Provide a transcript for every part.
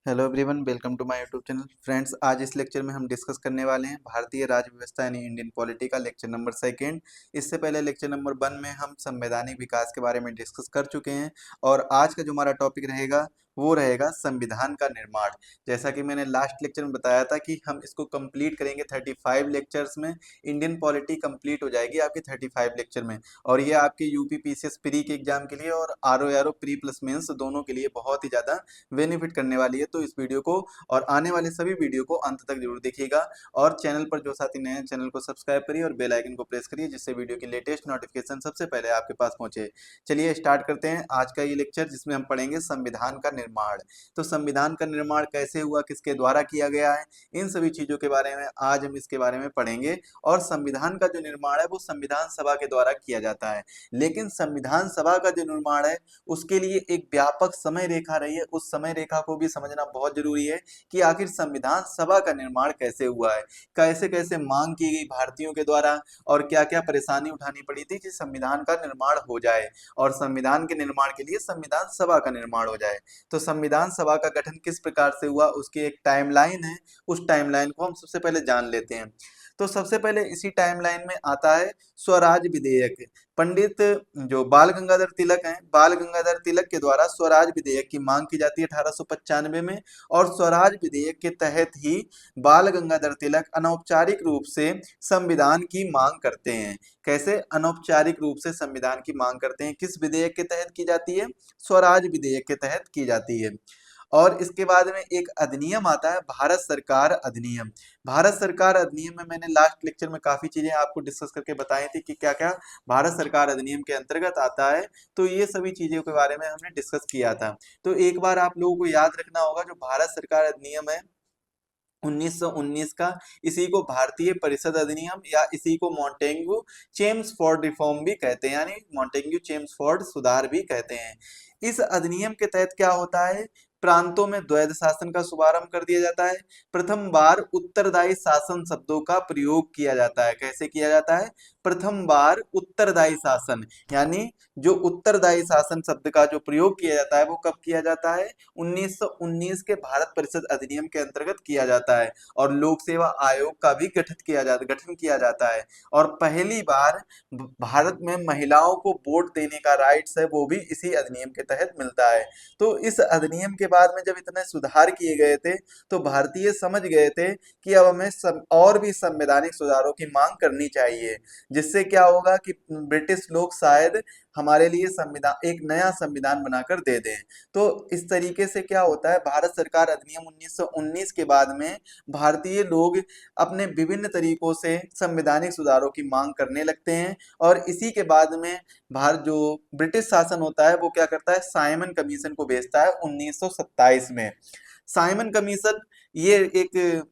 Hello everyone, welcome to my YouTube channel. Friends, आज इस lecture में हम डिस्कस करने वाले हैं भारतीय राज्य व्यवस्था यानी इंडियन पॉलिटी का लेक्चर नंबर सेकेंड। इससे पहले लेक्चर नंबर 1 में हम संवैधानिक विकास के बारे में डिस्कस कर चुके हैं और आज का जो हमारा टॉपिक रहेगा वो रहेगा संविधान का निर्माण। जैसा कि मैंने लास्ट लेक्चर में बताया था कि हम इसको कंप्लीट करेंगे 35 लेक्चर्स में। इंडियन पॉलिटी कंप्लीट हो जाएगी आपकी 35 लेक्चर में और ये आपके यूपी पीसीएस प्री के एग्जाम के लिए और RO ARO pre plus mains दोनों के लिए बहुत ही ज़्यादा बेनिफिट करने वाली है। तो इस वीडियो को और आने वाले सभी वीडियो को अंत तक जरूर देखिएगा और चैनल पर जो साथी नए हैं चैनल को सब्सक्राइब करिए और बेल आइकन को प्रेस करिए जिससे वीडियो की लेटेस्ट नोटिफिकेशन सबसे पहले आपके पास पहुंचे। चलिए स्टार्ट करते हैं आज का ये लेक्चर जिसमें हम पढ़ेंगे संविधान का निर्माण। तो संविधान का निर्माण कैसे हुआ, किसके द्वारा किया गया है, इन सभी चीजों के बारे में आज हम इसके बारे में पढ़ेंगे। और संविधान का जो निर्माण है वो संविधान सभा के द्वारा किया जाता है, लेकिन संविधान सभा का जो निर्माण है उसके लिए एक व्यापक समय रेखा रही है। उस समय रेखा को भी समझना बहुत जरूरी है कि आखिर संविधान सभा का निर्माण कैसे हुआ है, कैसे कैसे मांग की गई भारतीयों के द्वारा और क्या क्या परेशानी उठानी पड़ी थी कि संविधान का निर्माण हो जाए और संविधान के निर्माण के लिए संविधान सभा का निर्माण हो जाए। तो संविधान सभा का गठन किस प्रकार से हुआ उसकी एक टाइमलाइन है, उस टाइमलाइन को हम सबसे पहले जान लेते हैं। तो सबसे पहले इसी टाइमलाइन में आता है स्वराज विधेयक। पंडित जो बाल गंगाधर तिलक हैं, बाल गंगाधर तिलक के द्वारा स्वराज विधेयक की मांग की जाती है 1895 में और स्वराज विधेयक के तहत ही बाल गंगाधर तिलक अनौपचारिक रूप से संविधान की मांग करते हैं। कैसे अनौपचारिक रूप से संविधान की मांग करते हैं, किस विधेयक के तहत की जाती है, स्वराज विधेयक के तहत की जाती है। और इसके बाद में एक अधिनियम आता है भारत सरकार अधिनियम। भारत सरकार अधिनियम में मैंने लास्ट लेक्चर में काफी चीजें आपको डिस्कस करके बताई थी कि क्या क्या भारत सरकार अधिनियम के अंतर्गत आता है। तो ये सभी चीजों के बारे में हमने डिस्कस किया था। तो एक बार आप लोगों को याद रखना होगा जो भारत सरकार अधिनियम है 1919 का, इसी को भारतीय परिषद अधिनियम या इसी को मॉन्टेग्यू चेम्सफोर्ड रिफॉर्म भी कहते हैं, यानी मॉन्टेग्यू चेम्सफोर्ड सुधार भी कहते हैं। इस अधिनियम के तहत क्या होता है, प्रांतों में द्वैध शासन का शुभारंभ कर दिया जाता है। प्रथम बार उत्तरदायी शासन शब्दों का प्रयोग किया जाता है। कैसे किया जाता है, प्रथम बार उत्तरदायी शासन, यानी जो उत्तरदायी शासन शब्द का जो प्रयोग किया जाता है वो कब किया जाता है, 1919 के भारत परिषद अधिनियम के अंतर्गत किया जाता है। और लोक सेवा आयोग का भी गठन किया जाता है और पहली बार भारत में महिलाओं को वोट देने का राइट्स है वो भी इसी अधिनियम के तहत मिलता है। तो इस अधिनियम के बाद में जब इतने सुधार किए गए थे तो भारतीय समझ गए थे कि अब हमें और भी संवैधानिक सुधारों की मांग करनी चाहिए, जिससे क्या होगा कि ब्रिटिश लोग शायद हमारे लिए संविधान, एक नया संविधान बनाकर दे दें। तो इस तरीके से क्या होता है, भारत सरकार अधिनियम 1919 के बाद में भारतीय लोग अपने विभिन्न तरीकों से संवैधानिक सुधारों की मांग करने लगते हैं। और इसी के बाद में भारत जो ब्रिटिश शासन होता है वो क्या करता है, साइमन कमीशन को भेजता है 1927 में। साइमन कमीशन ये एक,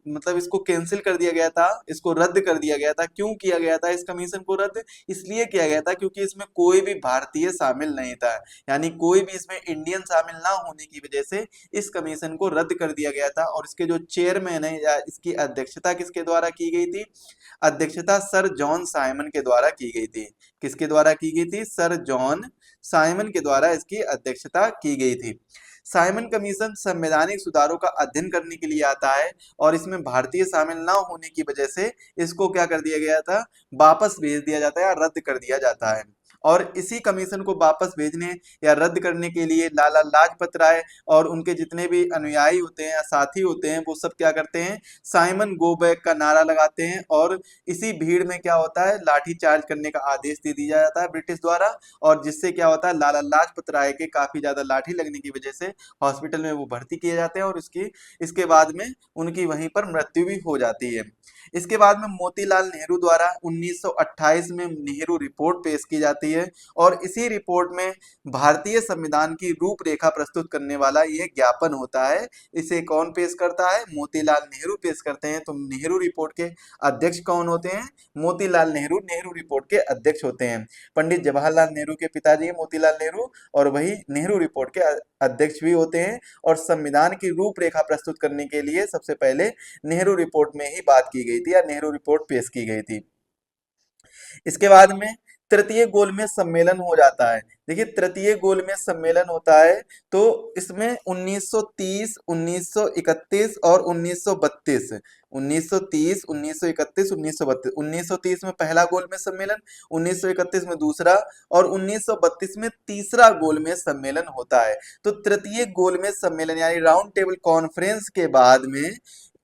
मतलब इसको कैंसिल कर दिया गया था, इसको रद्द कर दिया गया था। क्यों किया गया था इस कमीशन को रद्द, इसलिए किया गया था क्योंकि इसमें कोई भी भारतीय शामिल नहीं था, यानी कोई भी इसमें इंडियन शामिल ना होने की वजह से इस कमीशन को रद्द कर दिया गया था। और इसके जो चेयरमैन है या इसकी अध्यक्षता किसके द्वारा की गई थी, अध्यक्षता सर जॉन साइमन के द्वारा की गई थी। किसके द्वारा की गई थी, सर जॉन साइमन के द्वारा इसकी अध्यक्षता की गई थी। साइमन कमीशन संवैधानिक सुधारों का अध्ययन करने के लिए आता है और इसमें भारतीय शामिल ना होने की वजह से इसको क्या कर दिया गया था, वापस भेज दिया जाता है या रद्द कर दिया जाता है। और इसी कमीशन को वापस भेजने या रद्द करने के लिए लाला लाजपत राय और उनके जितने भी अनुयायी होते हैं या साथी होते हैं वो सब क्या करते हैं, साइमन गो बैक का नारा लगाते हैं और इसी भीड़ में क्या होता है, लाठी चार्ज करने का आदेश दे दिया जाता है ब्रिटिश द्वारा। और जिससे क्या होता है, लाला लाजपत राय के काफी ज्यादा लाठी लगने की वजह से हॉस्पिटल में वो भर्ती किए जाते हैं और इसके बाद में उनकी वहीं पर मृत्यु भी हो जाती है। इसके बाद में मोतीलाल नेहरू द्वारा 1928 में नेहरू रिपोर्ट पेश की जाती है और इसी रिपोर्ट में भारतीय संविधान की रूपरेखा प्रस्तुत करने वाला ये ज्ञापन होता है। इसे कौन पेश करता है, मोतीलाल नेहरू पेश करते हैं। तो नेहरू रिपोर्ट के अध्यक्ष कौन होते हैं, मोतीलाल नेहरू नेहरू रिपोर्ट के अध्यक्ष होते हैं। पंडित जवाहरलाल नेहरू के पिताजी मोतीलाल नेहरू और वही नेहरू रिपोर्ट के अध्यक्ष भी होते हैं। और संविधान की रूपरेखा प्रस्तुत करने के लिए सबसे पहले नेहरू रिपोर्ट में ही बात की गई थी या नेहरू रिपोर्ट पेश की गई थी। इसके बाद में तृतीय गोलमेज सम्मेलन हो जाता है। देखिए तृतीय गोलमेज सम्मेलन होता है तो इसमें 1930, 1931 और 1932, 1930, 1931, 1932, 1930 में पहला गोलमेज सम्मेलन, 1931 में दूसरा और 1932 में तीसरा गोलमेज सम्मेलन होता है। तो तृतीय गोलमेज सम्मेलन यानी राउंड टेबल कॉन्फ्रेंस के बाद में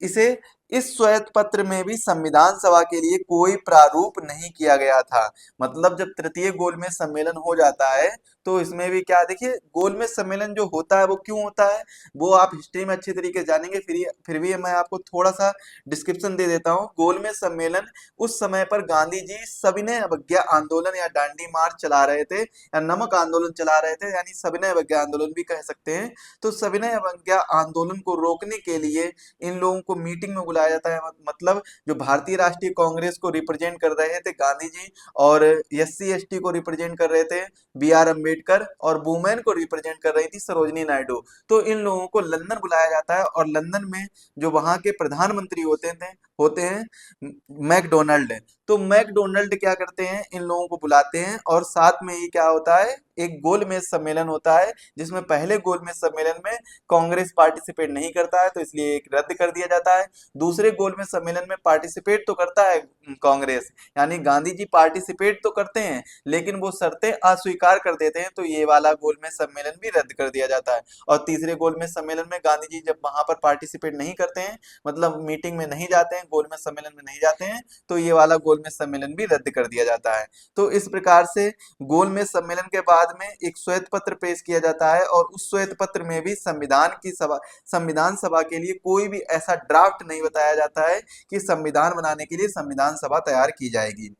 इसे इस श्वेत पत्र में भी संविधान सभा के लिए कोई प्रारूप नहीं किया गया था। मतलब जब तृतीय गोलमेज सम्मेलन हो जाता है तो इसमें भी क्या, देखिए गोलमेज सम्मेलन जो होता है वो क्यों होता है वो आप हिस्ट्री में अच्छे तरीके से जानेंगे, फिर भी मैं आपको थोड़ा सा डिस्क्रिप्शन दे देता हूँ। गोलमेज सम्मेलन उस समय पर गांधी जी सविनय अवज्ञा आंदोलन या डांडी मार्च चला रहे थे या नमक आंदोलन चला रहे थे, यानी सविनय अवज्ञा आंदोलन भी कह सकते हैं। तो सविनय अवज्ञा आंदोलन को रोकने के लिए इन लोगों को मीटिंग में बुलाया जाता है। मतलब जो भारतीय राष्ट्रीय कांग्रेस को रिप्रेजेंट कर रहे थे गांधी जी और एससी एसटी को रिप्रेजेंट कर रहे थे बी आर अम्बेडकर और वुमेन को रिप्रेजेंट कर रही थी सरोजनी नायडू। तो इन लोगों को लंदन बुलाया जाता है और लंदन में जो वहां के प्रधानमंत्री होते हैं मैकडोनाल्ड। तो मैकडोनाल्ड क्या करते हैं, इन लोगों को बुलाते हैं और साथ में ही क्या होता है, एक गोलमेज सम्मेलन होता है जिसमें पहले गोलमेज सम्मेलन में कांग्रेस पार्टिसिपेट नहीं करता है तो इसलिए एक रद्द कर दिया जाता है। दूसरे गोलमेज सम्मेलन में पार्टिसिपेट तो करता है कांग्रेस, यानी गांधी जी पार्टिसिपेट तो करते हैं लेकिन वो शर्तें अस्वीकार कर देते हैं, तो ये वाला गोलमेज सम्मेलन भी रद्द कर दिया जाता है। और तीसरे गोलमेज सम्मेलन में गांधी जी जब वहां पर पार्टिसिपेट नहीं करते हैं, मतलब मीटिंग में नहीं जाते हैं, गोलमेज सम्मेलन में नहीं जाते हैं, तो ये वाला गोलमेज सम्मेलन भी रद्द कर दिया जाता है। तो इस प्रकार से गोलमेज सम्मेलन के बाद में एक श्वेत पत्र पेश किया जाता है और उस श्वेत पत्र में भी संविधान सभा के लिए कोई भी ऐसा ड्राफ्ट नहीं बताया जाता है कि संविधान बनाने के लिए संविधान सभा तैयार की जाएगी।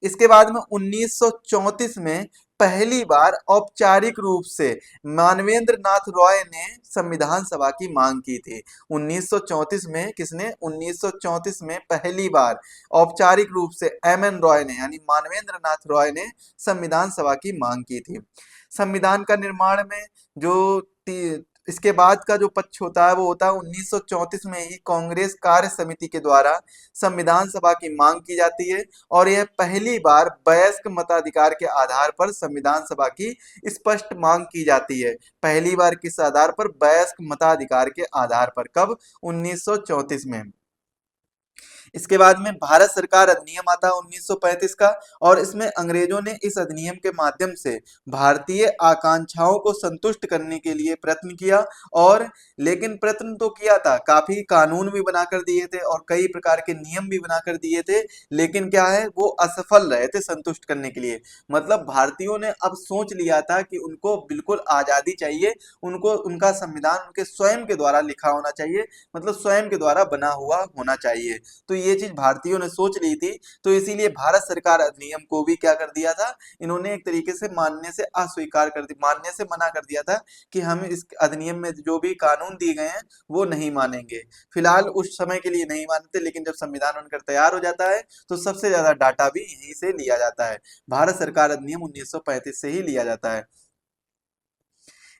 इसके बाद में 1934 में पहली बार औपचारिक रूप से मानवेंद्र नाथ रॉय ने संविधान सभा की मांग की थी। 1934 में किसने, 1934 में पहली बार औपचारिक रूप से एम एन रॉय ने यानी मानवेंद्र नाथ रॉय ने संविधान सभा की मांग की थी। संविधान का निर्माण में जो इसके बाद का जो पक्ष होता है वो होता है 1934 में ही कांग्रेस कार्य समिति के द्वारा संविधान सभा की मांग की जाती है और यह पहली बार वयस्क मताधिकार के आधार पर संविधान सभा की स्पष्ट मांग की जाती है। पहली बार किस आधार पर, वयस्क मताधिकार के आधार पर। कब, 1934 में। इसके बाद में भारत सरकार अधिनियम आता है 1935 का और इसमें अंग्रेजों ने इस अधिनियम के माध्यम से भारतीय आकांक्षाओं को संतुष्ट करने के लिए प्रयत्न किया और लेकिन प्रयत्न तो किया था, काफी कानून भी बनाकर दिए थे और कई प्रकार के नियम भी बनाकर दिए थे, लेकिन क्या है वो असफल रहे थे संतुष्ट करने के लिए। मतलब भारतीयों ने अब सोच लिया था कि उनको बिल्कुल आजादी चाहिए, उनको उनका संविधान उनके स्वयं के द्वारा लिखा होना चाहिए, मतलब स्वयं के द्वारा बना हुआ होना चाहिए। तो ये चीज भारतीयों ने सोच ली थी, तो इसीलिए भारत सरकार अधिनियम को भी क्या कर दिया था, इन्होंने एक तरीके से मानने से अस्वीकार कर दी, मानने से मना कर दिया था कि हम इस अधिनियम में जो भी कानून दिए गए हैं वो नहीं मानेंगे। फिलहाल उस समय के लिए नहीं मानते, लेकिन जब संविधान बनकर तैयार हो जाता है तो सबसे ज्यादा डाटा भी यहीं से लिया जाता है, भारत सरकार अधिनियम 1935 से ही लिया जाता है।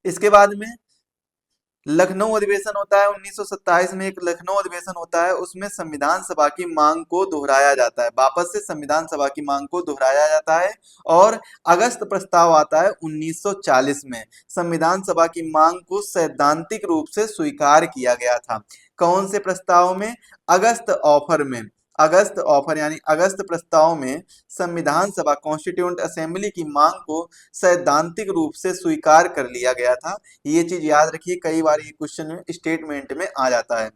इसके बाद में लखनऊ अधिवेशन होता है 1927 में, एक लखनऊ अधिवेशन होता है, उसमें संविधान सभा की मांग को दोहराया जाता है, वापस से संविधान सभा की मांग को दोहराया जाता है और अगस्त प्रस्ताव आता है 1940 में। संविधान सभा की मांग को सैद्धांतिक रूप से स्वीकार किया गया था। कौन से प्रस्ताव में, अगस्त ऑफर में, अगस्त ऑफर यानी अगस्त प्रस्ताव में संविधान सभा कॉन्स्टिट्यूएंट असेंबली की मांग को सैद्धांतिक रूप से स्वीकार कर लिया गया था। ये चीज याद रखिए, कई बार ये क्वेश्चन में स्टेटमेंट में आ जाता है।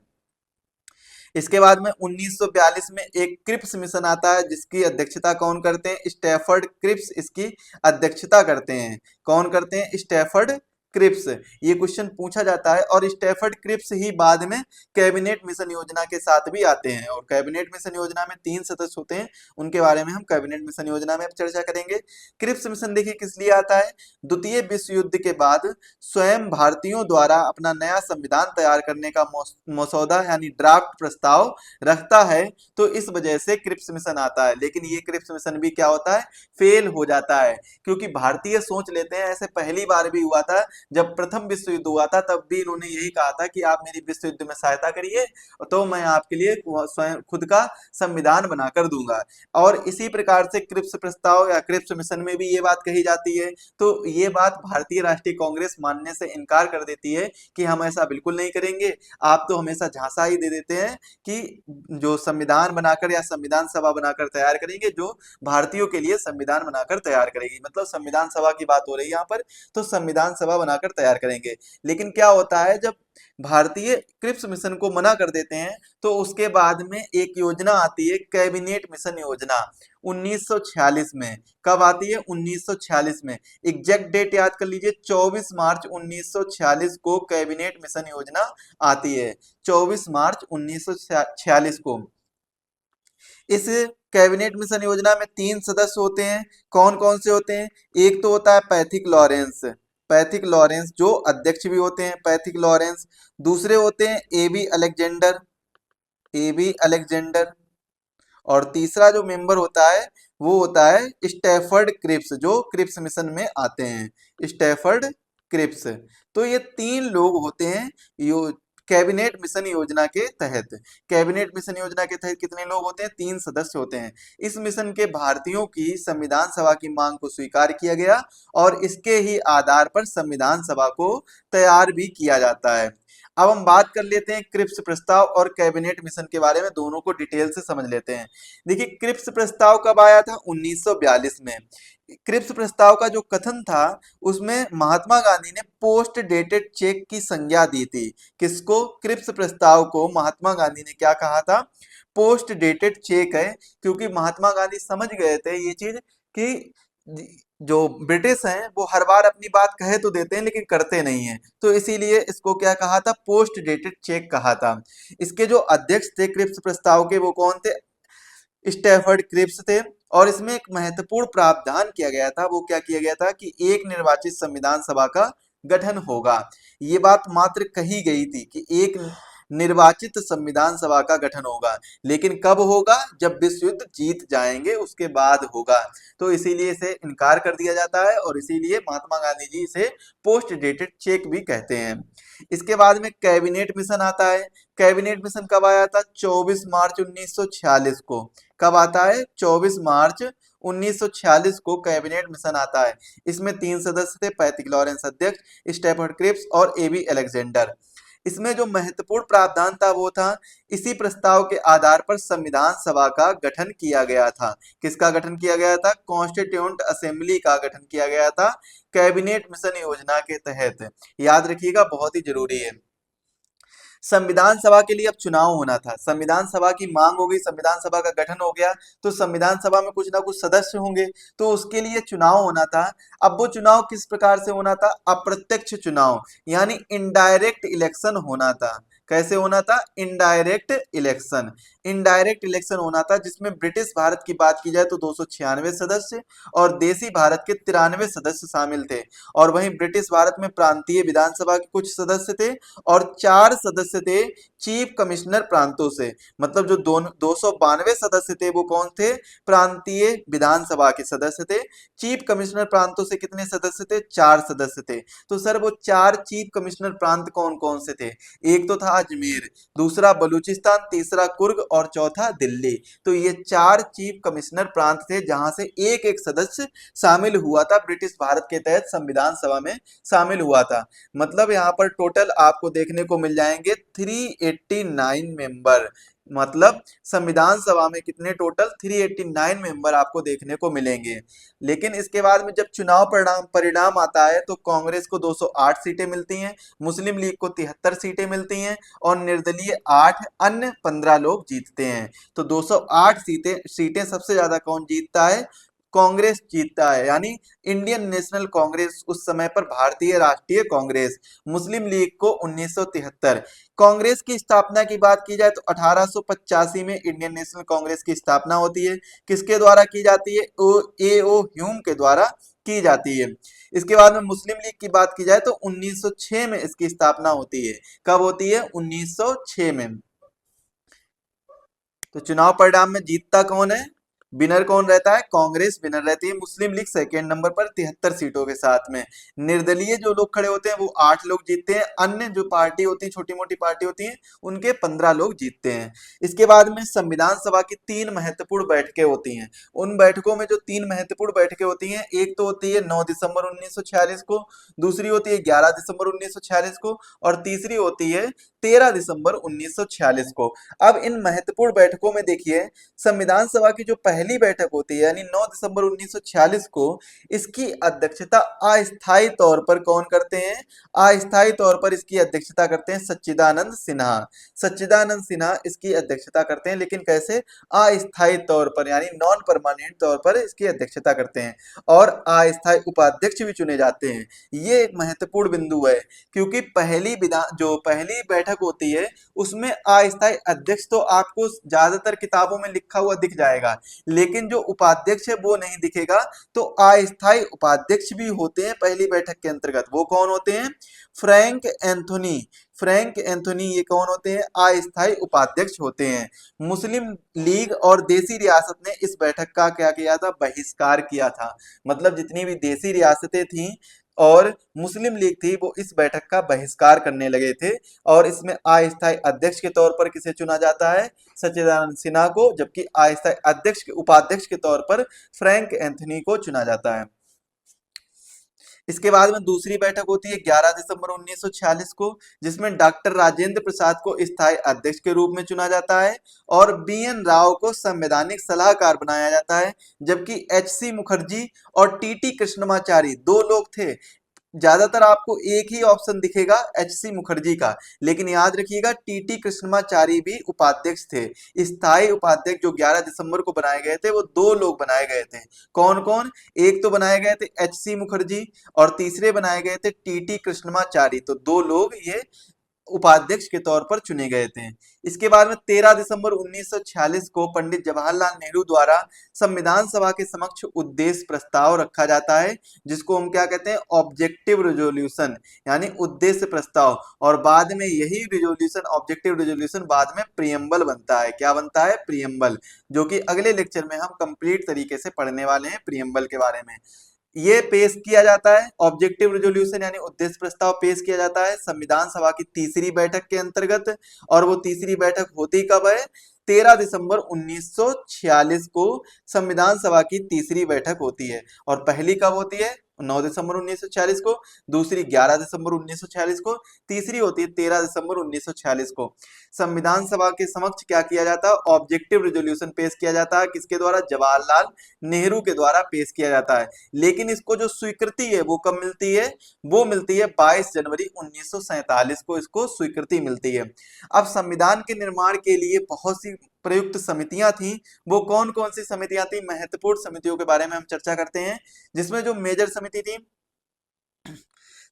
इसके बाद में 1942 में एक क्रिप्स मिशन आता है जिसकी अध्यक्षता कौन करते हैं, स्टैफर्ड क्रिप्स इसकी अध्यक्षता करते हैं। कौन करते हैं, स्टैफर्ड क्रिप्स। ये क्वेश्चन पूछा जाता है और स्टैफर्ड क्रिप्स ही बाद में कैबिनेट मिशन योजना के साथ भी आते हैं और कैबिनेट मिशन योजना में 3 सदस्य होते हैं, उनके बारे में हम कैबिनेट मिशन योजना में चर्चा करेंगे। क्रिप्स मिशन देखिए किस लिए आता है, द्वितीय विश्व युद्ध के बाद स्वयं भारतीयों द्वारा अपना नया संविधान तैयार करने का मसौदा यानी ड्राफ्ट प्रस्ताव रखता है, तो इस वजह से क्रिप्स मिशन आता है। लेकिन ये क्रिप्स मिशन भी क्या होता है, फेल हो जाता है, क्योंकि भारतीय सोच लेते हैं, ऐसे पहली बार भी हुआ था जब प्रथम विश्व युद्ध हुआ था तब भी इन्होंने यही कहा था कि आप मेरी विश्व युद्ध में सहायता करिए तो मैं आपके लिए स्वयं खुद का संविधान बनाकर दूंगा। और इसी प्रकार से क्रिप्स प्रस्ताव या क्रिप्स मिशन में भी ये बात कही जाती है। तो ये बात भारतीय राष्ट्रीय कांग्रेस मानने से इनकार कर देती है कि हम ऐसा बिल्कुल नहीं करेंगे। आप तो हमेशा झांसा ही दे देते हैं कि जो संविधान बनाकर या संविधान सभा बनाकर तैयार करेंगे, जो भारतीयों के लिए संविधान बनाकर तैयार करेगी, मतलब संविधान सभा की बात हो रही है यहाँ पर, तो संविधान सभा बनाकर तैयार करेंगे। लेकिन क्या होता है, जब भारतीय क्रिप्स मिशन को मना कर देते हैं तो उसके बाद में एक योजना आती है, कैबिनेट मिशन योजना 1946 में। कब आती है? 1946 में। एग्जैक्ट डेट याद कर लीजिए, 24 मार्च 1946 को कैबिनेट मिशन योजना आती है। 24 मार्च 1946 को। इस कैबिनेट मिशन योजना में 3 सदस्य होते हैं। कौन कौन से होते हैं? एक तो होता है पैथिक लॉरेंस, पैथिक लॉरेंस जो अध्यक्ष भी होते हैं, पैथिक लॉरेंस। दूसरे होते हैं एबी अलेक्जेंडर, एबी अलेक्जेंडर। और तीसरा जो मेंबर होता है वो होता है स्टैफर्ड क्रिप्स, जो क्रिप्स मिशन में आते हैं, स्टैफर्ड क्रिप्स। तो ये 3 लोग होते हैं यो कैबिनेट मिशन योजना के तहत। कैबिनेट मिशन योजना के तहत कितने लोग होते हैं? 3 सदस्य होते हैं। इस मिशन के भारतीयों की संविधान सभा की मांग को स्वीकार किया गया और इसके ही आधार पर संविधान सभा को तैयार भी किया जाता है। अब हम बात कर लेते हैं क्रिप्स प्रस्ताव और कैबिनेट मिशन के बारे में, दोनों को डिटेल से समझ लेते हैं। देखिए, क्रिप्स प्रस्ताव कब आया था? 1942 में। क्रिप्स प्रस्ताव का जो कथन था उसमें महात्मा गांधी ने पोस्ट डेटेड चेक की संज्ञा दी थी। किसको? क्रिप्स प्रस्ताव को महात्मा गांधी ने क्या कहा था? पोस्ट डेटेड चेक है, क्योंकि महात्मा गांधी समझ गए थे ये चीज कि जो ब्रिटिश हैं वो हर बार अपनी बात कहे तो देते हैं लेकिन करते नहीं है, तो इसीलिए इसको क्या कहा था? पोस्ट डेटेड चेक कहा था। इसके जो अध्यक्ष थे क्रिप्स प्रस्ताव के वो कौन थे? स्टैफर्ड क्रिप्स थे। और इसमें एक महत्वपूर्ण प्रावधान किया गया था, वो क्या किया गया था कि एक निर्वाचित संविधान सभा का गठन होगा। ये बात मात्र कही गई थी कि एक निर्वाचित संविधान सभा का गठन होगा, लेकिन कब होगा? जब विश्व युद्ध जीत जाएंगे उसके बाद होगा। तो इसीलिए इसे इनकार कर दिया जाता है और इसीलिए महात्मा गांधी जी इसे पोस्ट डेटेड चेक भी कहते हैं। इसके बाद में कैबिनेट मिशन आता है। कैबिनेट मिशन कब आया था? 24 मार्च 1946 को। कब आता है? 24 मार्च 1946 को कैबिनेट मिशन आता है। इसमें 3 सदस्य थे, पैथिक लॉरेंस अध्यक्ष, स्टैफर्ड क्रिप्स और एबी अलेक्जेंडर। इसमें जो महत्वपूर्ण प्रावधान था वो था, इसी प्रस्ताव के आधार पर संविधान सभा का गठन किया गया था। किसका गठन किया गया था? कॉन्स्टिट्यूएंट असेंबली का गठन किया गया था कैबिनेट मिशन योजना के तहत। याद रखिएगा, बहुत ही जरूरी है। संविधान सभा के लिए अब चुनाव होना था। संविधान सभा की मांग हो गई, संविधान सभा का गठन हो गया, तो संविधान सभा में कुछ ना कुछ सदस्य होंगे, तो उसके लिए चुनाव होना था। अब वो चुनाव किस प्रकार से होना था? अप्रत्यक्ष चुनाव, यानी इनडायरेक्ट इलेक्शन होना था। कैसे होना था? Indirect election. इनडायरेक्ट इलेक्शन होना था, जिसमें ब्रिटिश भारत की बात की जाए तो 296 सदस्य और देसी भारत के 93 सदस्य शामिल थे। और वहीं ब्रिटिश भारत में प्रांतीय विधानसभा के कुछ सदस्य थे और 4 सदस्य थे चीफ कमिश्नर प्रांतों से। मतलब जो 292 सदस्य थे वो कौन थे? प्रांतीय विधानसभा के सदस्य थे। चीफ कमिश्नर प्रांतों से कितने सदस्य थे? 4 सदस्य थे। तो सर वो 4 चीफ कमिश्नर प्रांत कौन कौन से थे? एक तो था अजमेर, दूसरा बलूचिस्तान, तीसरा कुर्ग और चौथा दिल्ली। तो ये 4 चीफ कमिश्नर प्रांत थे जहां से एक एक सदस्य शामिल हुआ था, ब्रिटिश भारत के तहत संविधान सभा में शामिल हुआ था। मतलब यहाँ पर टोटल आपको देखने को मिल जाएंगे 389 मेंबर। मतलब संविधान सभा में कितने? टोटल 389 मेंबर आपको देखने को मिलेंगे। लेकिन इसके बाद में जब चुनाव परिणाम परिणाम आता है तो कांग्रेस को 208 सीटें मिलती हैं, मुस्लिम लीग को 73 सीटें मिलती हैं और निर्दलीय 8, अन्य 15 लोग जीतते हैं। तो 208 सीटें सीटें सबसे ज्यादा कौन जीतता है? कांग्रेस जीतता है, यानी इंडियन नेशनल कांग्रेस, उस समय पर भारतीय राष्ट्रीय कांग्रेस। मुस्लिम लीग को 1973। कांग्रेस की स्थापना की बात की जाए तो 1885 में इंडियन नेशनल कांग्रेस की स्थापना होती है। किसके द्वारा की जाती है? ए ओ ह्यूम के द्वारा की जाती है। इसके बाद में मुस्लिम लीग की बात की जाए तो 1906 में इसकी स्थापना होती है। कब होती है? 1906 में। तो चुनाव परिणाम में जीतता कौन है? विनर कौन रहता है? कांग्रेस विनर रहती है। मुस्लिम लीग सेकेंड नंबर पर 73 सीटों के साथ में। निर्दलीय जो लोग खड़े होते हैं वो 8 लोग जीतते हैं। अन्य जो पार्टी होती है, छोटी मोटी पार्टी होती है, उनके 15 लोग जीतते हैं। इसके बाद में संविधान सभा की 3 महत्वपूर्ण बैठकें होती हैं। उन बैठकों में जो 3 महत्वपूर्ण बैठकें होती हैं, एक तो होती है 9 दिसंबर 1946 को, दूसरी होती है 11 दिसंबर 1946 को, और तीसरी होती है 13 दिसंबर 1946 को। अब इन महत्वपूर्ण बैठकों में देखिए, संविधान सभा की जो पहली बैठक होती है यानी 9 दिसंबर 1946 को, इसकी अध्यक्षता अस्थायी तौर पर कौन करते हैं? अस्थायी तौर पर इसकी अध्यक्षता करते हैं सच्चिदानंद सिन्हा। सच्चिदानंद सिन्हा इसकी अध्यक्षता करते हैं, लेकिन कैसे? अस्थायी तौर पर, यानी नॉन परमानेंट तौर पर इसकी अध्यक्षता करते हैं। और अस्थायी उपाध्यक्ष भी चुने जाते हैं। ये एक महत्वपूर्ण बिंदु है, क्योंकि पहली बैठक होती है उसमें अस्थायी अध्यक्ष तो आपको ज्यादातर किताबों में लिखा हुआ दिख जाएगा, लेकिन जो उपाध्यक्ष है वो नहीं दिखेगा। तो अस्थायी उपाध्यक्ष भी होते हैं पहली बैठक के अंतर्गत। वो कौन होते हैं? Frank Anthony. फ्रैंक एंथोनी ये कौन होते हैं? अस्थायी उपाध्यक्ष होते हैं। मुस्लिम लीग और देसी रियासत ने इस बैठक का क्या किया था? बहिष्कार किया था। मतलब जितनी भी देसी रियासतें थीं और मुस्लिम लीग थी, वो इस बैठक का बहिष्कार करने लगे थे। और इसमें अस्थायी अध्यक्ष के तौर पर किसे चुना जाता है? सच्चिदानंद सिन्हा को, जबकि अस्थायी उपाध्यक्ष के तौर पर फ्रैंक एंथनी को चुना जाता है। इसके बाद में दूसरी बैठक होती है 11 दिसंबर 1946 को, जिसमें डॉक्टर राजेंद्र प्रसाद को स्थायी अध्यक्ष के रूप में चुना जाता है और बीएन राव को संवैधानिक सलाहकार बनाया जाता है। जबकि एचसी मुखर्जी और टीटी कृष्णमाचारी दो लोग थे। ज्यादातर आपको एक ही ऑप्शन दिखेगा एचसी मुखर्जी का, लेकिन याद रखिएगा टीटी कृष्णमाचारी भी उपाध्यक्ष थे। स्थायी उपाध्यक्ष जो 11 दिसंबर को बनाए गए थे, वो दो लोग बनाए गए थे। कौन कौन? एक तो बनाए गए थे एचसी मुखर्जी और तीसरे बनाए गए थे टीटी कृष्णमाचारी। तो दो लोग ये उपाध्यक्ष के तौर पर चुने गए थे। इसके बाद में 13 दिसंबर 1946 को पंडित जवाहरलाल नेहरू द्वारा संविधान सभा के समक्ष उद्देश्य प्रस्ताव रखा जाता है, जिसको हम क्या कहते हैं? ऑब्जेक्टिव रिजोल्यूशन, यानी उद्देश्य प्रस्ताव। और बाद में यही रिजोल्यूशन, ऑब्जेक्टिव रिजोल्यूशन, बाद में प्रियम्बल बनता है। क्या बनता है? प्रियम्बल, जो कि अगले लेक्चर में हम कंप्लीट तरीके से पढ़ने वाले हैं प्रियम्बल के बारे में। ये पेश किया जाता है, ऑब्जेक्टिव रिजोल्यूशन यानी उद्देश्य प्रस्ताव पेश किया जाता है संविधान सभा की तीसरी बैठक के अंतर्गत। और वो तीसरी बैठक होती कब है? 13 दिसंबर 1946 को संविधान सभा की तीसरी बैठक होती है। और पहली कब होती है? 9 दिसंबर 1946 को, दूसरी 11 दिसंबर 1946 को, तीसरी होती है 13 दिसंबर 1946 को। संविधान सभा के समक्ष क्या किया जाता है? ऑब्जेक्टिव रिजोल्यूशन पेश किया जाता है। किसके द्वारा? जवाहरलाल नेहरू के द्वारा पेश किया जाता है। लेकिन इसको जो स्वीकृति है वो कब मिलती है? वो मिलती है 22 जनवरी 1947 को इसको स्वीकृति मिलती है। अब संविधान के निर्माण के लिए बहुत सी प्रयुक्त समितियां थी। वो कौन कौन सी समितियां थी? महत्वपूर्ण समितियों के बारे में हम चर्चा करते हैं, जिसमें जो मेजर समिति थी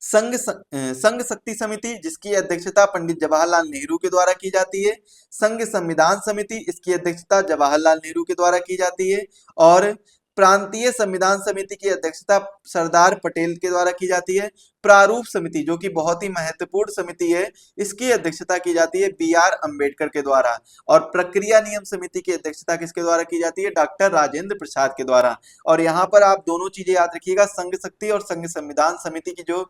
संघ शक्ति समिति, जिसकी अध्यक्षता पंडित जवाहरलाल नेहरू के द्वारा की जाती है। संघ संविधान समिति, इसकी अध्यक्षता जवाहरलाल नेहरू के द्वारा की जाती है। और प्रांतीय संविधान समिति की अध्यक्षता सरदार पटेल के द्वारा की जाती है। प्रारूप समिति, जो कि बहुत ही महत्वपूर्ण समिति है, इसकी अध्यक्षता की जाती है BR अम्बेडकर के द्वारा। और प्रक्रिया नियम समिति की अध्यक्षता किसके द्वारा की जाती है? डॉक्टर राजेंद्र प्रसाद के द्वारा। और यहाँ पर आप दोनों चीजें याद रखिएगा, संघ शक्ति और संघ संविधान समिति की जो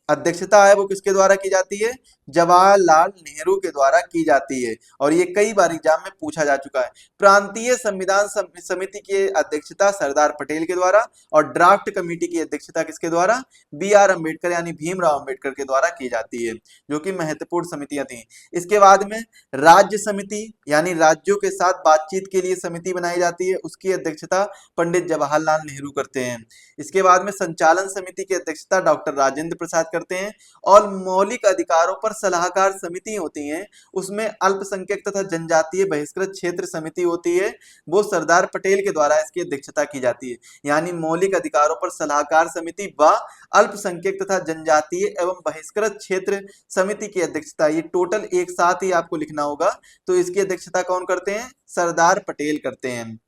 अध्यक्षता है वो किसके द्वारा की जाती है? जवाहरलाल नेहरू के द्वारा की जाती है। और ये कई बार एग्जाम में पूछा जा चुका है। प्रांतीय संविधान समिति की अध्यक्षता सरदार पटेल के द्वारा और ड्राफ्ट कमेटी की अध्यक्षता किसके द्वारा? BR अम्बेडकर यानी भीमराव अम्बेडकर के द्वारा की जाती है, जो कि महत्वपूर्ण समितियां थी। इसके बाद में राज्य समिति, यानी राज्यों के साथ बातचीत के लिए समिति बनाई जाती है, उसकी अध्यक्षता पंडित जवाहरलाल नेहरू करते हैं। इसके बाद में संचालन समिति की अध्यक्षता डॉक्टर राजेंद्र प्रसाद करते हैं। और मौलिक अधिकारों पर सलाहकार समिति होती हैं, उसमें अल्पसंख्यक तथा जनजातीय बहिष्कृत क्षेत्र समिति होती है, वो सरदार पटेल के द्वारा इसकी अध्यक्षता की जाती है। यानी मौलिक अधिकारों पर सलाहकार समिति व अल्पसंख्यक तथा जनजातीय एवं बहिष्कृत क्षेत्र समिति की अध्यक्षता, ये टोटल एक साथ ही आपको लिखना होगा। तो इसकी अध्यक्षता कौन करते हैं? सरदार पटेल करते हैं।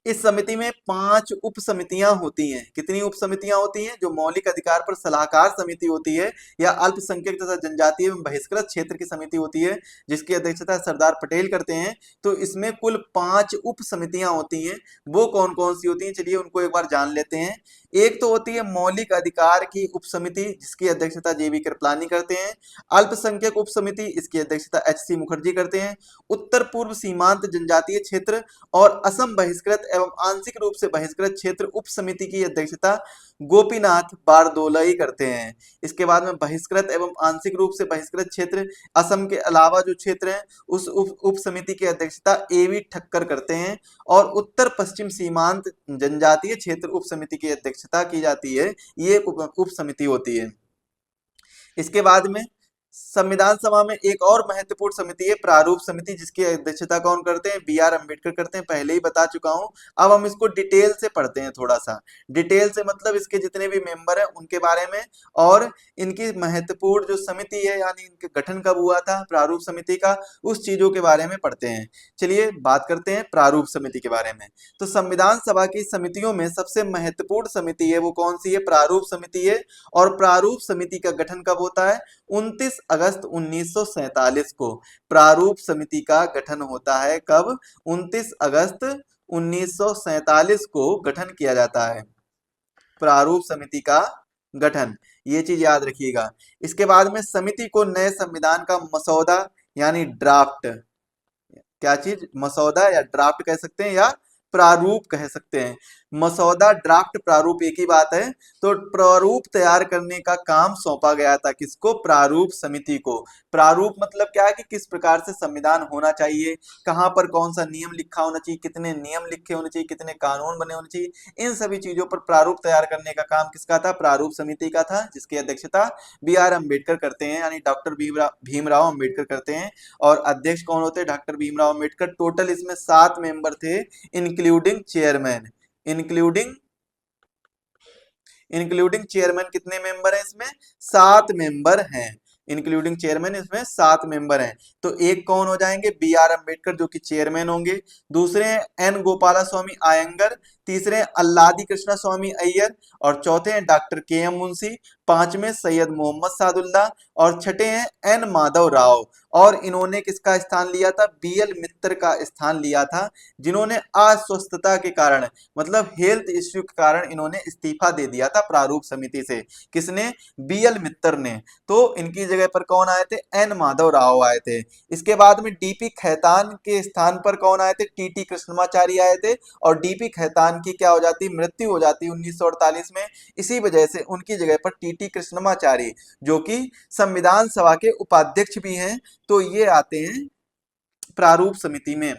इस समिति में 5 उप समितियां होती हैं। कितनी उप समितियां होती हैं? जो मौलिक अधिकार पर सलाहकार समिति होती है या अल्पसंख्यक तथा जनजातीय एवं बहिष्कृत क्षेत्र की समिति होती है, जिसकी अध्यक्षता सरदार पटेल करते हैं। तो इसमें कुल 5 उप समितियां होती हैं। वो कौन कौन सी होती हैं, चलिए उनको एक बार जान लेते हैं। एक तो होती है मौलिक अधिकार की उप समिति, जिसकी अध्यक्षता जेबी कृपलानी करते हैं। अल्पसंख्यक उप समिति, इसकी अध्यक्षता एचसी मुखर्जी करते हैं। उत्तर पूर्व सीमांत जनजातीय क्षेत्र और असम बहिष्कृत एवं आंशिक रूप से बहिष्कृत क्षेत्र उप समिति की अध्यक्षता गोपीनाथ बारदोलाई करते हैं। इसके बाद में बहिष्कृत एवं आंशिक रूप से बहिष्कृत क्षेत्र असम के अलावा जो क्षेत्र हैं उस उप समिति की अध्यक्षता एवी ठक्कर करते हैं। और उत्तर पश्चिम सीमांत जनजातीय क्षेत्र उप समिति की अध्यक्षता की जाती है। ये उप समिति होती है। इसके बाद में संविधान सभा में एक और महत्वपूर्ण समिति है प्रारूप समिति, जिसकी अध्यक्षता कौन करते हैं? बी.आर. अम्बेडकर करते हैं। पहले ही बता चुका हूं। अब हम इसको डिटेल से पढ़ते हैं, थोड़ा सा डिटेल से, मतलब इसके जितने भी मेंबर हैं उनके बारे में और इनकी महत्वपूर्ण जो समिति है यानी इनके गठन कब हुआ था प्रारूप समिति का, उस चीजों के बारे में पढ़ते हैं। चलिए बात करते हैं प्रारूप समिति के बारे में। तो संविधान सभा की समितियों में सबसे महत्वपूर्ण समिति है वो कौन सी है? प्रारूप समिति है। और प्रारूप समिति का गठन कब होता है? 29 अगस्त 1947 को प्रारूप समिति का गठन होता है। कब? 29 अगस्त 1947 को गठन किया जाता है प्रारूप समिति का गठन। ये चीज याद रखिएगा। इसके बाद में समिति को नए संविधान का मसौदा यानी ड्राफ्ट, क्या चीज? मसौदा या ड्राफ्ट कह सकते हैं या प्रारूप कह सकते हैं। मसौदा, ड्राफ्ट, प्रारूप एक ही बात है। तो प्रारूप तैयार करने का काम सौंपा गया था किसको? प्रारूप समिति को। प्रारूप मतलब क्या है कि किस प्रकार से संविधान होना चाहिए, कहां पर कौन सा नियम लिखा होना चाहिए, कितने नियम लिखे होने चाहिए, कितने कानून बने होने चाहिए, इन सभी चीजों पर प्रारूप तैयार करने का काम किसका था? प्रारूप समिति का था, जिसकी अध्यक्षता बी.आर. अम्बेडकर करते हैं यानी डॉक्टर भीमराव अम्बेडकर करते हैं। और अध्यक्ष कौन होते हैं? डॉक्टर भीमराव अम्बेडकर। टोटल इसमें 7 मेंबर थे, इंक्लूडिंग चेयरमैन। इंक्लूडिंग चेयरमैन कितने मेंबर हैं इसमें? 7 मेंबर हैं। इंक्लूडिंग चेयरमैन इसमें 7 मेंबर हैं। तो एक कौन हो जाएंगे? बी.आर. अम्बेडकर, जो कि चेयरमैन होंगे। दूसरे हैं एन गोपाला स्वामी आयंगर। तीसरे हैं अल्लादी कृष्णा स्वामी अय्यर। और चौथे हैं डॉक्टर के.एम. मुंशी। पांचवें सैयद मोहम्मद सादुल्ला। और छठे हैं एन माधव राव। और इन्होंने किसका स्थान लिया था? बी.एल. मित्तर का स्थान लिया था, जिन्होंने अस्वस्थता के कारण, मतलब हेल्थ इश्यू के कारण इन्होंने इस्तीफा दे दिया था प्रारूप समिति से। किसने? बी.एल. मित्तर ने। तो इनकी जगह पर कौन आए थे? एन माधव राव आए थे। इसके बाद में डी.पी. खैतान के स्थान पर कौन आए थे? टी.टी. कृष्णमाचारी आए थे। और डी.पी. खैतान की क्या हो जाती? मृत्यु हो जाती 1948 में। इसी वजह से उनकी जगह पर टी.टी. कृष्णमाचारी, जो कि संविधान सभा के उपाध्यक्ष भी हैं, तो ये आते हैं प्रारूप समिति में।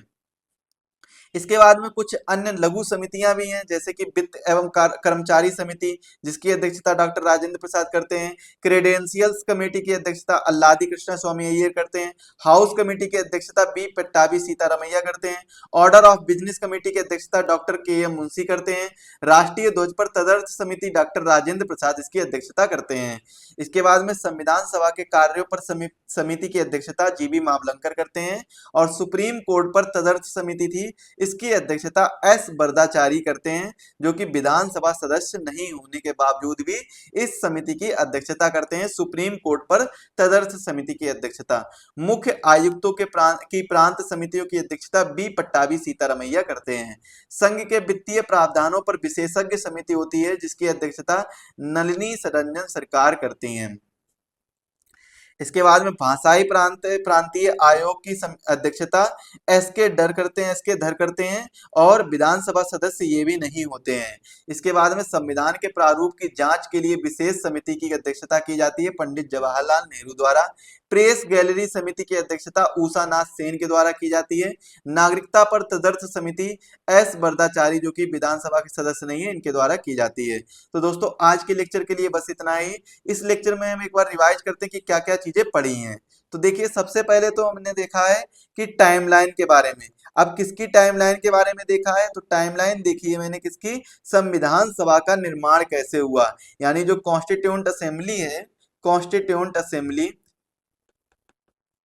इसके बाद में कुछ अन्य लघु समितियां भी हैं, जैसे कि वित्त एवं कर्मचारी समिति, जिसकी अध्यक्षता डॉक्टर राजेंद्र प्रसाद करते हैं। क्रेडेंशियल्स कमेटी की अध्यक्षता अल्लादी कृष्णा स्वामी अय्यर करते हैं। हाउस कमेटी की अध्यक्षता बी पट्टाभी सीतारमैया करते हैं। ऑर्डर ऑफ बिजनेस कमेटी की अध्यक्षता डॉक्टर के.एम. मुंशी करते हैं। राष्ट्रीय ध्वज पर तदर्थ समिति डॉक्टर राजेंद्र प्रसाद इसकी अध्यक्षता करते हैं। इसके बाद में संविधान सभा के कार्यों पर समिति की अध्यक्षता जी.बी. मावलंकर करते हैं। और सुप्रीम कोर्ट पर तदर्थ समिति थी, इसकी अध्यक्षता एस बरदाचारी करते हैं, जो कि विधानसभा सदस्य नहीं होने के बावजूद भी इस समिति की अध्यक्षता करते हैं। सुप्रीम कोर्ट पर तदर्थ समिति की अध्यक्षता मुख्य आयुक्तों के प्रांत समितियों की अध्यक्षता बी पट्टाभी सीतारमैया करते हैं। संघ के वित्तीय प्रावधानों पर विशेषज्ञ समिति होती है, जिसकी अध्यक्षता नलिनी रंजन सरकार करती हैं। इसके बाद में भाषाई प्रांतीय आयोग की अध्यक्षता एस.के. धर करते हैं। और विधानसभा सदस्य ये भी नहीं होते हैं। इसके बाद में संविधान के प्रारूप की जांच के लिए विशेष समिति की अध्यक्षता की जाती है पंडित जवाहरलाल नेहरू द्वारा। प्रेस गैलरी समिति की अध्यक्षता उषा नाथ सेन के द्वारा की जाती है। नागरिकता पर तदर्थ समिति एस बरदाचारी, जो कि विधानसभा के सदस्य नहीं है, इनके द्वारा की जाती है। तो दोस्तों आज के लेक्चर के लिए बस इतना ही। इस लेक्चर में हम एक बार रिवाइज करते हैं कि क्या क्या चीजें पढ़ी हैं। तो देखिए, सबसे पहले तो हमने देखा है कि टाइमलाइन के बारे में। अब किसकी टाइमलाइन के बारे में देखा है? तो टाइमलाइन देखिए मैंने किसकी, संविधान सभा का निर्माण कैसे हुआ, यानी जो कॉन्स्टिट्यूएंट असेंबली है, कॉन्स्टिट्यूएंट असेंबली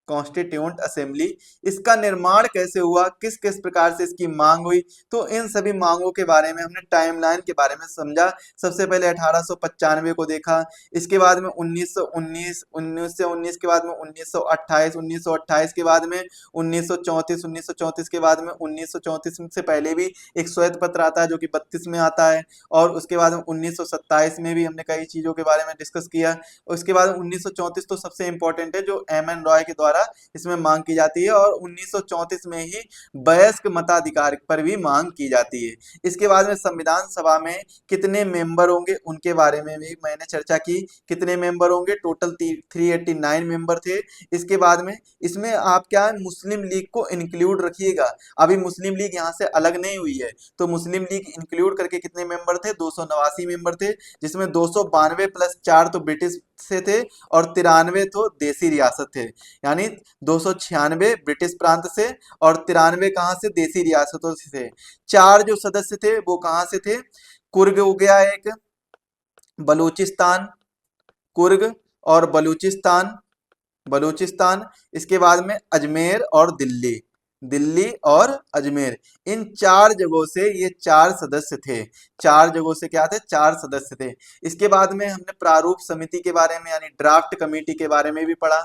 कॉन्स्टिट्यूएंट असेंबली, इसका निर्माण कैसे हुआ, किस किस प्रकार से इसकी मांग हुई, तो इन सभी मांगों के बारे में हमने टाइमलाइन के बारे में समझा। सबसे पहले 1895 को देखा, इसके बाद में 1919, 1919 के बाद में 1928, 1928 के बाद में 1934, 1934 के बाद में 1934 से पहले भी एक श्वेत पत्र आता है जो कि 32 में आता है, और उसके बाद में 1927 में भी हमने कई चीजों के बारे में डिस्कस किया। उसके बाद 1934 तो सबसे इंपॉर्टेंट है, जो एम एन रॉय के द्वारा इसमें मांग की जाती है, और 1934 में ही वयस्क मताधिकार पर भी मांग की जाती है। इसके बाद में संविधान सभा में कितने मेंबर होंगे उनके बारे में भी मैंने चर्चा की। कितने मेंबर होंगे, टोटल 389 मेंबर थे। इसके बाद में इसमें आप क्या है, मुस्लिम लीग को इंक्लूड रखिएगा, अभी मुस्लिम लीग यहाँ से अलग नहीं हुई है, तो मुस्लिम लीग इंक्लूड करके कितने मेंबर थे, 289 मेंबर थे, जिसमें 292 प्लस 4 तो ब्रिटिश से थे और 93 तो देसी रियासत थे, यानी 296 ब्रिटिश प्रांत से और 93 कहाँ से, देसी रियासतों से थे। 4 जो सदस्य थे वो कहाँ से थे, कुर्ग हो गया एक, बलूचिस्तान, कुर्ग और बलूचिस्तान, बलूचिस्तान, इसके बाद में अजमेर और दिल्ली, दिल्ली और अजमेर, इन 4 जगहों से ये 4 सदस्य थे। 4 जगहों से क्या थे, 4 सदस्य थे। इसके बाद में हमने प्रारूप समिति के बारे में यानी ड्राफ्ट कमेटी के बारे में भी पढ़ा।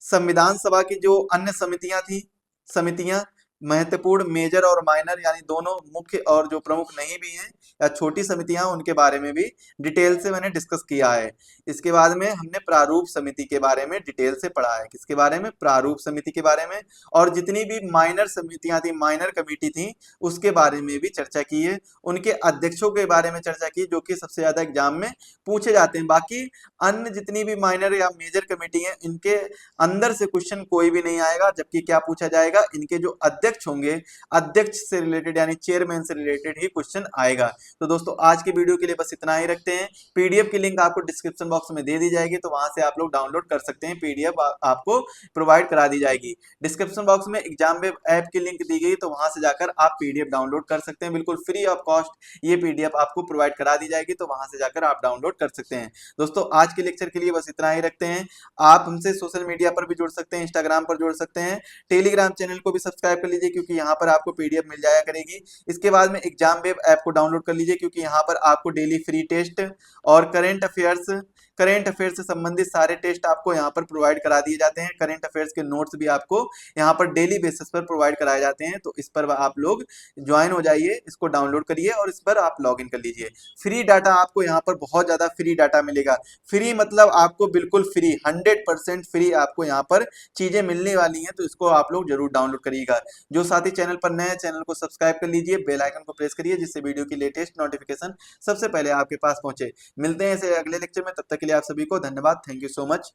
संविधान सभा की जो अन्य समितियां थी, समितियां महत्वपूर्ण, मेजर और माइनर यानी दोनों मुख्य और जो प्रमुख नहीं भी हैं या छोटी समितियां, उनके बारे में भी डिटेल से मैंने डिस्कस किया है। इसके बाद में हमने प्रारूप समिति के बारे में डिटेल से पढ़ा है। किसके बारे में, प्रारूप समिति के बारे में, और जितनी भी माइनर समितियां थी, माइनर कमेटी थी, उसके बारे में भी चर्चा की है। उनके अध्यक्षों के बारे में चर्चा की, जो कि सबसे ज्यादा एग्जाम में पूछे जाते हैं। बाकी अन्य जितनी भी माइनर या मेजर कमेटी है, इनके अंदर से क्वेश्चन कोई भी नहीं आएगा, जबकि क्या पूछा जाएगा, इनके जो अध्यक्ष होंगे, अध्यक्ष से रिलेटेड यानी चेयरमैन से रिलेटेड ही क्वेश्चन आएगा। तो दोस्तों आज के वीडियो के लिए बस इतना ही रखते हैं। पीडीएफ की लिंक आपको डिस्क्रिप्शन बॉक्स में दे दी जाएगी, तो वहां से आप लोग डाउनलोड कर सकते हैं। पीडीएफ आपको प्रोवाइड करा दी जाएगी। डिस्क्रिप्शन बॉक्स में एग्जाम वेब ऐप की लिंक दी गई, तो वहां से जाकर आप पीडीएफ डाउनलोड कर सकते हैं, बिल्कुल फ्री ऑफ कॉस्ट ये पीडीएफ आपको प्रोवाइड करा दी जाएगी, तो वहां से जाकर आप डाउनलोड कर सकते हैं। दोस्तों आज के लेक्चर के लिए बस इतना ही रखते हैं। आप हमसे सोशल मीडिया पर भी जुड़ सकते हैं, इंस्टाग्राम पर जुड़ सकते हैं, टेलीग्राम चैनल को भी सब्सक्राइब कर लीजिए, क्योंकि यहाँ पर आपको पीडीएफ मिल जाया करेगी। इसके बाद में एग्जाम वेब ऐप को डाउनलोड कर लीजिए, क्योंकि यहाँ पर आपको डेली फ्री टेस्ट और करंट अफेयर्स से संबंधित सारे टेस्ट आपको यहाँ पर प्रोवाइड करा दिए जाते हैं। करंट अफेयर्स के नोट्स भी आपको यहाँ पर डेली बेसिस पर प्रोवाइड कराए जाते हैं, तो इस पर आप लोग ज्वाइन हो जाइए, इसको डाउनलोड करिए और इस पर आप लॉग इन कर लीजिए। फ्री डाटा आपको यहाँ पर बहुत ज्यादा फ्री डाटा मिलेगा। फ्री मतलब आपको बिल्कुल फ्री, 100% फ्री आपको यहाँ पर चीजें मिलने वाली हैं, तो इसको आप लोग जरूर डाउनलोड करिएगा। जो साथी चैनल पर नए हैं, चैनल को सब्सक्राइब कर लीजिए, बेल आइकन को प्रेस करिए, जिससे वीडियो की लेटेस्ट नोटिफिकेशन सबसे पहले आपके पास पहुंचे। मिलते हैं ऐसे अगले लेक्चर में, तब तक के लिए आप सभी को धन्यवाद। Thank you so much.